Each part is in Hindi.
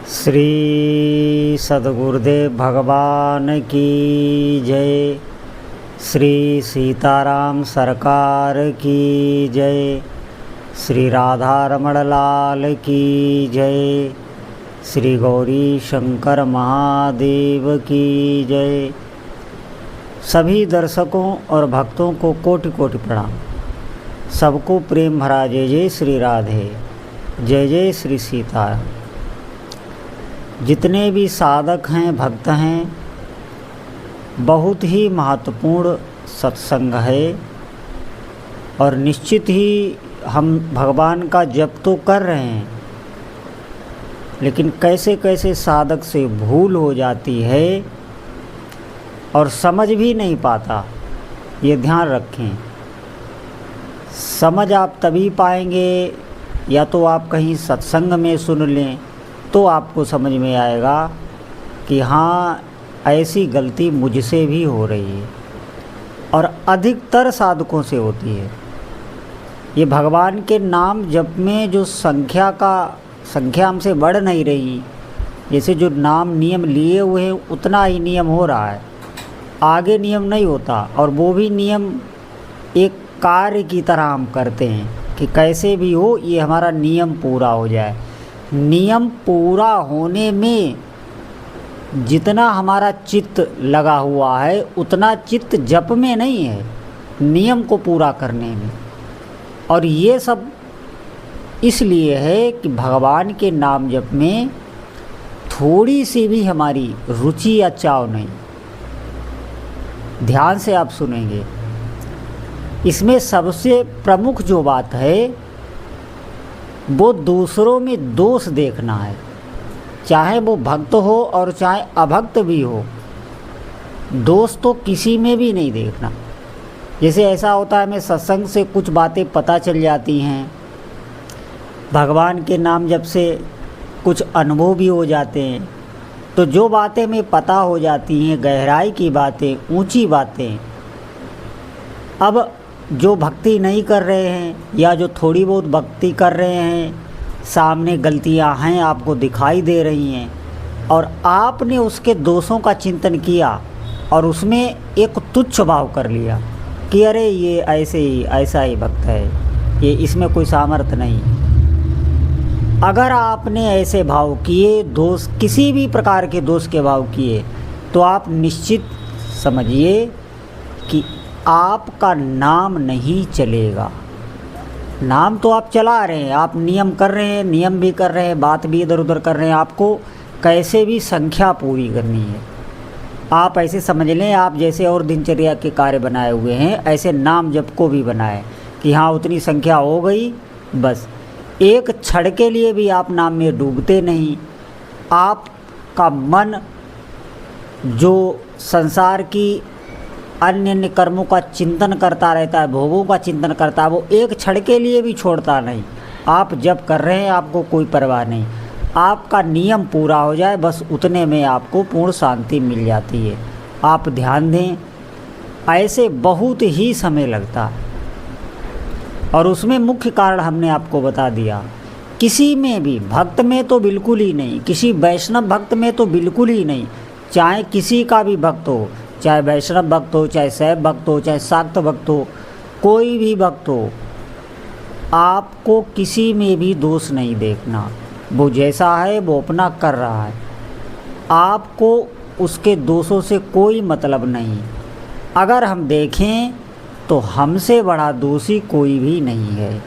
श्री सद्गुरुदेव भगवान की जय। श्री सीताराम सरकार की जय। श्री राधा रमण लाल की जय। श्री गौरी शंकर महादेव की जय। सभी दर्शकों और भक्तों को कोटि कोटि प्रणाम। सबको प्रेम भरा जय जय श्री राधे, जय जय श्री सीताराम। जितने भी साधक हैं, भक्त हैं, बहुत ही महत्वपूर्ण सत्संग है और निश्चित ही हम भगवान का जप तो कर रहे हैं, लेकिन कैसे कैसे साधक से भूल हो जाती है और समझ भी नहीं पाता। ये ध्यान रखें। समझ आप तभी पाएंगे या तो आप कहीं सत्संग में सुन लें तो आपको समझ में आएगा कि हाँ, ऐसी गलती मुझसे भी हो रही है और अधिकतर साधकों से होती है। ये भगवान के नाम जप में जो संख्या हमसे बढ़ नहीं रही, जैसे जो नाम नियम लिए हुए हैं उतना ही नियम हो रहा है, आगे नियम नहीं होता। और वो भी नियम एक कार्य की तरह हम करते हैं कि कैसे भी हो ये हमारा नियम पूरा हो जाए। नियम पूरा होने में जितना हमारा चित्त लगा हुआ है उतना चित्त जप में नहीं है, नियम को पूरा करने में। और ये सब इसलिए है कि भगवान के नाम जप में थोड़ी सी भी हमारी रुचि या चाव नहीं। ध्यान से आप सुनेंगे। इसमें सबसे प्रमुख जो बात है वो दूसरों में दोष देखना है, चाहे वो भक्त हो और चाहे अभक्त भी हो। दोष तो किसी में भी नहीं देखना। जैसे ऐसा होता है, हमें सत्संग से कुछ बातें पता चल जाती हैं, भगवान के नाम जब से कुछ अनुभव भी हो जाते हैं, तो जो बातें हमें पता हो जाती हैं, गहराई की बातें, ऊंची बातें, अब जो भक्ति नहीं कर रहे हैं या जो थोड़ी बहुत भक्ति कर रहे हैं, सामने गलतियां हैं, आपको दिखाई दे रही हैं और आपने उसके दोषों का चिंतन किया और उसमें एक तुच्छ भाव कर लिया कि अरे ये ऐसा ही भक्त है, ये इसमें कोई सामर्थ्य नहीं। अगर आपने ऐसे भाव किए, दोष किसी भी प्रकार के दोष के भाव किए, तो आप निश्चित समझिए कि आपका नाम नहीं चलेगा। नाम तो आप चला रहे हैं, आप नियम कर रहे हैं, नियम भी कर रहे हैं, बात भी इधर उधर कर रहे हैं, आपको कैसे भी संख्या पूरी करनी है। आप ऐसे समझ लें, आप जैसे और दिनचर्या के कार्य बनाए हुए हैं, ऐसे नाम जप को भी बनाए कि हाँ उतनी संख्या हो गई, बस। एक क्षण के लिए भी आप नाम में डूबते नहीं। आपका मन जो संसार की अन्य कर्मों का चिंतन करता रहता है, भोगों का चिंतन करता है, वो एक क्षण के लिए भी छोड़ता नहीं। आप जब कर रहे हैं आपको कोई परवाह नहीं, आपका नियम पूरा हो जाए बस उतने में आपको पूर्ण शांति मिल जाती है। आप ध्यान दें, ऐसे बहुत ही समय लगता है और उसमें मुख्य कारण हमने आपको बता दिया। किसी में भी, भक्त में तो बिल्कुल ही नहीं, किसी वैष्णव भक्त में तो बिल्कुल ही नहीं, चाहे किसी का भी भक्त हो, चाहे वैष्णव भक्त हो, चाहे शैव भक्त हो, चाहे शाक्त भक्त हो, कोई भी भक्त हो, आपको किसी में भी दोष नहीं देखना। वो जैसा है वो अपना कर रहा है, आपको उसके दोषों से कोई मतलब नहीं। अगर हम देखें तो हमसे बड़ा दोषी कोई भी नहीं है।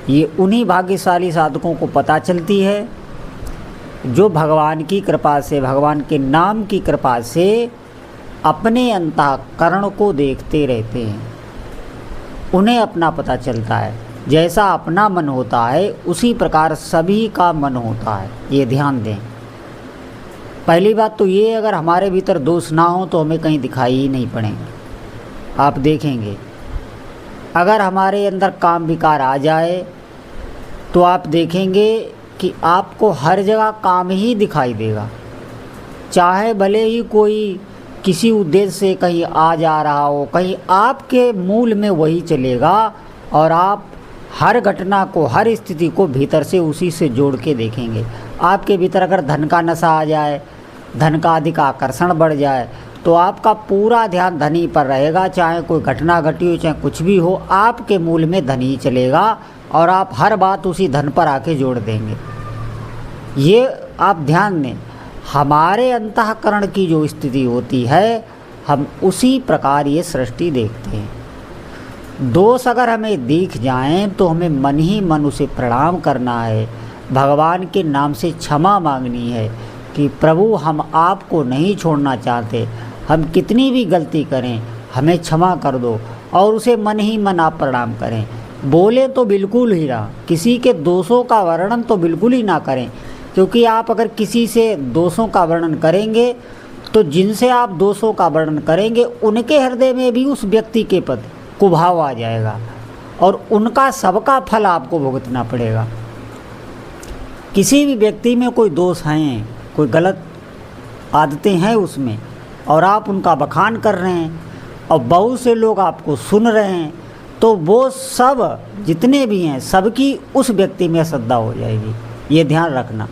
ये उन्हीं भाग्यशाली साधकों को पता चलती है जो भगवान की कृपा से, भगवान के नाम की कृपा से अपने अंतःकरण को देखते रहते हैं। उन्हें अपना पता चलता है, जैसा अपना मन होता है उसी प्रकार सभी का मन होता है। ये ध्यान दें। पहली बात तो ये, अगर हमारे भीतर दोष ना हो तो हमें कहीं दिखाई ही नहीं पड़ेंगे। आप देखेंगे, अगर हमारे अंदर काम विकार आ जाए तो आप देखेंगे कि आपको हर जगह काम ही दिखाई देगा। चाहे भले ही कोई किसी उद्देश्य से कहीं आ जा रहा हो, कहीं आपके मूल में वही चलेगा और आप हर घटना को, हर स्थिति को भीतर से उसी से जोड़ के देखेंगे। आपके भीतर अगर धन का नशा आ जाए, धन का अधिक आकर्षण बढ़ जाए, तो आपका पूरा ध्यान धन ही पर रहेगा। चाहे कोई घटना घटी हो, चाहे कुछ भी हो, आपके मूल में धन ही चलेगा और आप हर बात उसी धन पर आके जोड़ देंगे। ये आप ध्यान दें, हमारे अंतःकरण की जो स्थिति होती है, हम उसी प्रकार ये सृष्टि देखते हैं। दोष अगर हमें दिख जाएं तो हमें मन ही मन उसे प्रणाम करना है, भगवान के नाम से क्षमा मांगनी है कि प्रभु हम आपको नहीं छोड़ना चाहते, हम कितनी भी गलती करें हमें क्षमा कर दो, और उसे मन ही मन आप प्रणाम करें। बोले तो बिल्कुल ही ना, किसी के दोषों का वर्णन तो बिल्कुल ही ना करें, क्योंकि आप अगर किसी से दोषों का वर्णन करेंगे तो जिनसे आप दोषों का वर्णन करेंगे उनके हृदय में भी उस व्यक्ति के प्रति कुभाव आ जाएगा और उनका सबका फल आपको भुगतना पड़ेगा। किसी भी व्यक्ति में कोई दोष हैं, कोई गलत आदतें हैं उसमें, और आप उनका बखान कर रहे हैं और बहुत से लोग आपको सुन रहे हैं, तो वो सब जितने भी हैं सबकी उस व्यक्ति में श्रद्धा हो जाएगी। ये ध्यान रखना।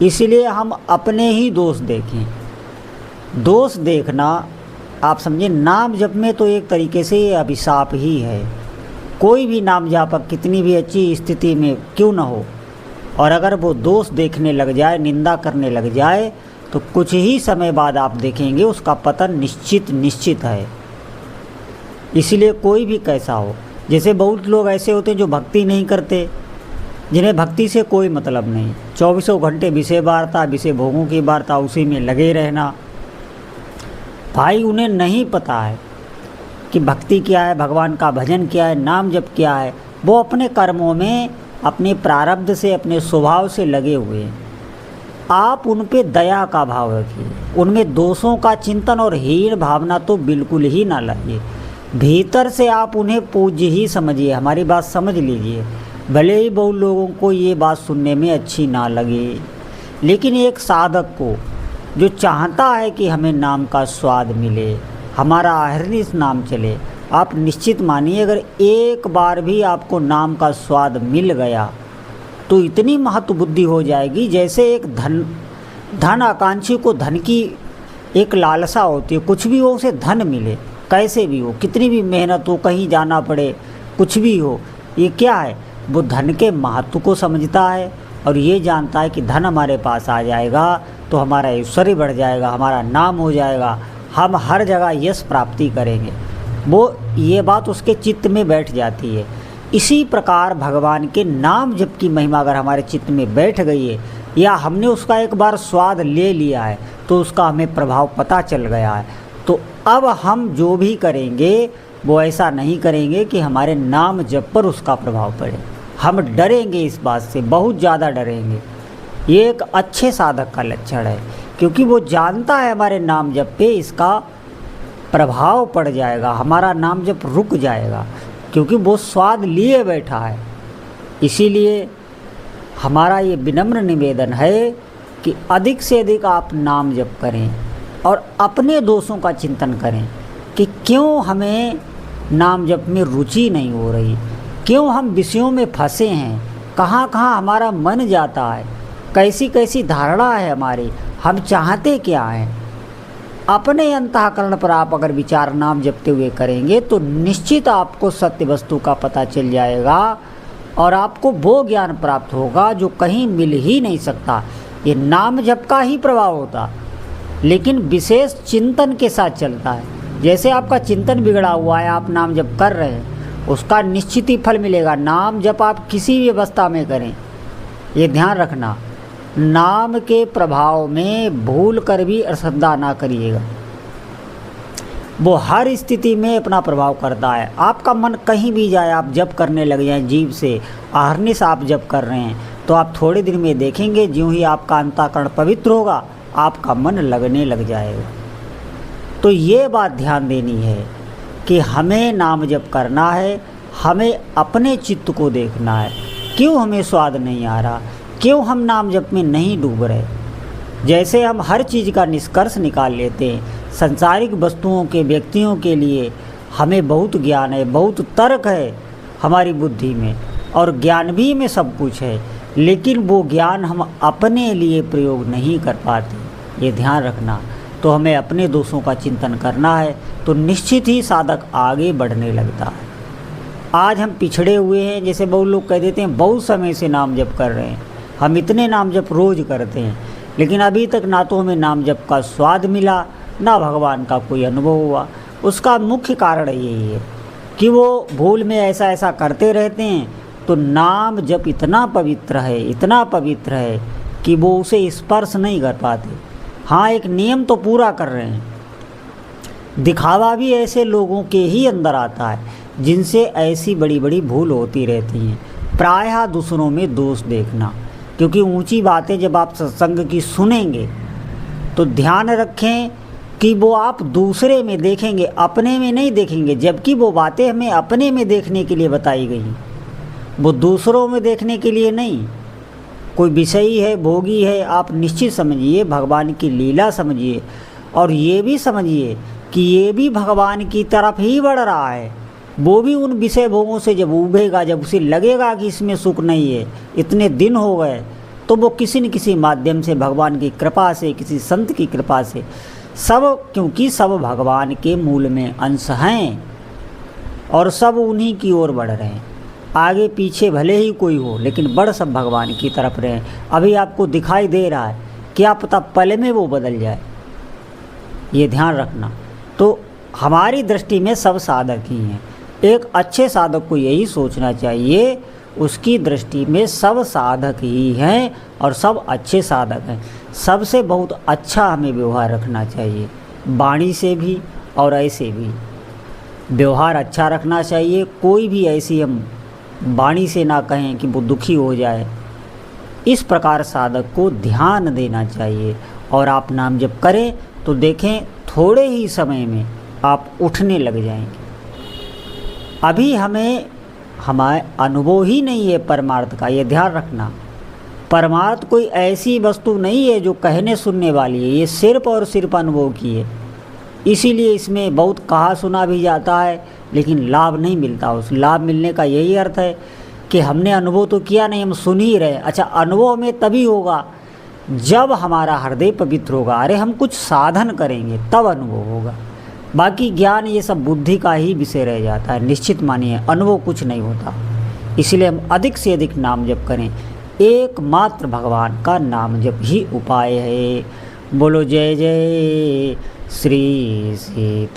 इसलिए हम अपने ही दोष देखें। दोष देखना आप समझें, नाम जप में तो एक तरीके से ये अभिशाप ही है। कोई भी नाम जापक कितनी भी अच्छी स्थिति में क्यों न हो, और अगर वो दोष देखने लग जाए, निंदा करने लग जाए, तो कुछ ही समय बाद आप देखेंगे उसका पतन निश्चित है। इसीलिए कोई भी कैसा हो, जैसे बहुत लोग ऐसे होते हैं जो भक्ति नहीं करते, जिन्हें भक्ति से कोई मतलब नहीं, 24 घंटे विषय वार्ता, विषय भोगों की वार्ता, उसी में लगे रहना। भाई उन्हें नहीं पता है कि भक्ति क्या है, भगवान का भजन क्या है, नाम जप क्या है। वो अपने कर्मों में अपने प्रारब्ध से, अपने स्वभाव से लगे हुए हैं। आप उन पे दया का भाव रखिए, उनमें दोषों का चिंतन और हीन भावना तो बिल्कुल ही ना लाइए। भीतर से आप उन्हें पूज्य ही समझिए। हमारी बात समझ लीजिए, भले ही बहुत लोगों को ये बात सुनने में अच्छी ना लगे, लेकिन एक साधक को जो चाहता है कि हमें नाम का स्वाद मिले, हमारा अहरनिश नाम चले, आप निश्चित मानिए अगर एक बार भी आपको नाम का स्वाद मिल गया तो इतनी महत्व बुद्धि हो जाएगी, जैसे एक धन आकांक्षी को धन की एक लालसा होती है। कुछ भी हो उसे धन मिले, कैसे भी हो, कितनी भी मेहनत हो, कहीं जाना पड़े, कुछ भी हो, ये क्या है, वो धन के महत्व को समझता है और ये जानता है कि धन हमारे पास आ जाएगा तो हमारा ऐश्वर्य बढ़ जाएगा, हमारा नाम हो जाएगा, हम हर जगह यश प्राप्ति करेंगे। वो ये बात उसके चित्त में बैठ जाती है। इसी प्रकार भगवान के नाम जप की महिमा अगर हमारे चित्त में बैठ गई है, या हमने उसका एक बार स्वाद ले लिया है, तो उसका हमें प्रभाव पता चल गया है, तो अब हम जो भी करेंगे वो ऐसा नहीं करेंगे कि हमारे नाम जप पर उसका प्रभाव पड़े। हम डरेंगे, इस बात से बहुत ज़्यादा डरेंगे। ये एक अच्छे साधक का लक्षण है, क्योंकि वो जानता है हमारे नाम जप पे इसका प्रभाव पड़ जाएगा, हमारा नाम जप रुक जाएगा, क्योंकि वो स्वाद लिए बैठा है। इसीलिए हमारा ये विनम्र निवेदन है कि अधिक से अधिक आप नाम जप करें और अपने दोषों का चिंतन करें कि क्यों हमें नाम जप में रुचि नहीं हो रही, क्यों हम विषयों में फंसे हैं, कहाँ कहाँ हमारा मन जाता है, कैसी कैसी धारणा है हमारी, हम चाहते क्या हैं। अपने अंतःकरण पर आप अगर विचार नाम जपते हुए करेंगे तो निश्चित आपको सत्य वस्तु का पता चल जाएगा और आपको वो ज्ञान प्राप्त होगा जो कहीं मिल ही नहीं सकता। ये नाम जप का ही प्रभाव होता, लेकिन विशेष चिंतन के साथ चलता है। जैसे आपका चिंतन बिगड़ा हुआ है, आप नाम जप कर रहे हैं, उसका निश्चित ही फल मिलेगा। नाम जप आप किसी भी अवस्था में करें, ये ध्यान रखना, नाम के प्रभाव में भूल कर भी अश्रद्धा ना करिएगा। वो हर स्थिति में अपना प्रभाव करता है। आपका मन कहीं भी जाए, आप जप करने लग जाएं जीव से, अहरनिश आप जप कर रहे हैं, तो आप थोड़े दिन में देखेंगे ज्यों ही आपका अंतःकरण पवित्र होगा, आपका मन लगने लग जाएगा। तो ये बात ध्यान देनी है कि हमें नाम जप करना है, हमें अपने चित्त को देखना है, क्यों हमें स्वाद नहीं आ रहा, क्यों हम नाम जप में नहीं डूब रहे। जैसे हम हर चीज़ का निष्कर्ष निकाल लेते हैं, संसारिक वस्तुओं के, व्यक्तियों के लिए हमें बहुत ज्ञान है, बहुत तर्क है हमारी बुद्धि में, और ज्ञान भी में सब कुछ है, लेकिन वो ज्ञान हम अपने लिए प्रयोग नहीं कर पाते, ये ध्यान रखना। तो हमें अपने दोषों का चिंतन करना है, तो निश्चित ही साधक आगे बढ़ने लगता है। आज हम पिछड़े हुए हैं, जैसे बहुत लोग कह देते हैं बहुत समय से नाम जप कर रहे हैं, हम इतने नाम जप रोज़ करते हैं, लेकिन अभी तक ना तो हमें नाम जप का स्वाद मिला, ना भगवान का कोई अनुभव हुआ। उसका मुख्य कारण यही है कि वो भूल में ऐसा ऐसा करते रहते हैं, तो नाम जप इतना पवित्र है, इतना पवित्र है कि वो उसे स्पर्श नहीं कर पाते। हाँ, एक नियम तो पूरा कर रहे हैं, दिखावा भी ऐसे लोगों के ही अंदर आता है जिनसे ऐसी बड़ी बड़ी भूल होती रहती हैं। प्रायः दूसरों में दोष देखना, क्योंकि ऊंची बातें जब आप सत्संग की सुनेंगे तो ध्यान रखें कि वो आप दूसरे में देखेंगे, अपने में नहीं देखेंगे। जबकि वो बातें हमें अपने में देखने के लिए बताई गई, वो दूसरों में देखने के लिए नहीं। कोई विषयी है, भोगी है, आप निश्चित समझिए, भगवान की लीला समझिए, और ये भी समझिए कि ये भी भगवान की तरफ ही बढ़ रहा है। वो भी उन विषय भोगों से जब उभेगा, जब उसे लगेगा कि इसमें सुख नहीं है, इतने दिन हो गए, तो वो किसी न किसी माध्यम से भगवान की कृपा से, किसी संत की कृपा से, सब, क्योंकि सब भगवान के मूल में अंश हैं और सब उन्हीं की ओर बढ़ रहे हैं। आगे पीछे भले ही कोई हो, लेकिन बढ़ सब भगवान की तरफ रहे। अभी आपको दिखाई दे रहा है, क्या पता पल में वो बदल जाए, ये ध्यान रखना। तो हमारी दृष्टि में सब साधक ही हैं। एक अच्छे साधक को यही सोचना चाहिए, उसकी दृष्टि में सब साधक ही हैं और सब अच्छे साधक हैं। सबसे बहुत अच्छा हमें व्यवहार रखना चाहिए, वाणी से भी और ऐसे भी व्यवहार अच्छा रखना चाहिए। कोई भी ऐसी हम वाणी से ना कहें कि वो दुखी हो जाए। इस प्रकार साधक को ध्यान देना चाहिए। और आप नाम जप करें तो देखें थोड़े ही समय में आप उठने लग जाएंगे। अभी हमारे अनुभव ही नहीं है परमार्थ का, ये ध्यान रखना। परमार्थ कोई ऐसी वस्तु नहीं है जो कहने सुनने वाली है, ये सिर्फ और सिर्फ अनुभव की है। इसीलिए इसमें बहुत कहा सुना भी जाता है, लेकिन लाभ नहीं मिलता। उस लाभ मिलने का यही अर्थ है कि हमने अनुभव तो किया नहीं, हम सुन ही रहे। अच्छा, अनुभव में तभी होगा जब हमारा हृदय पवित्र होगा। अरे हम कुछ साधन करेंगे तब अनुभव होगा। बाकी ज्ञान ये सब बुद्धि का ही विषय रह जाता है। निश्चित मानिए अनुभव कुछ नहीं होता। इसलिए हम अधिक से अधिक नाम जप करें। एकमात्र भगवान का नाम जप ही उपाय है। बोलो जय जय श्री सीताराम।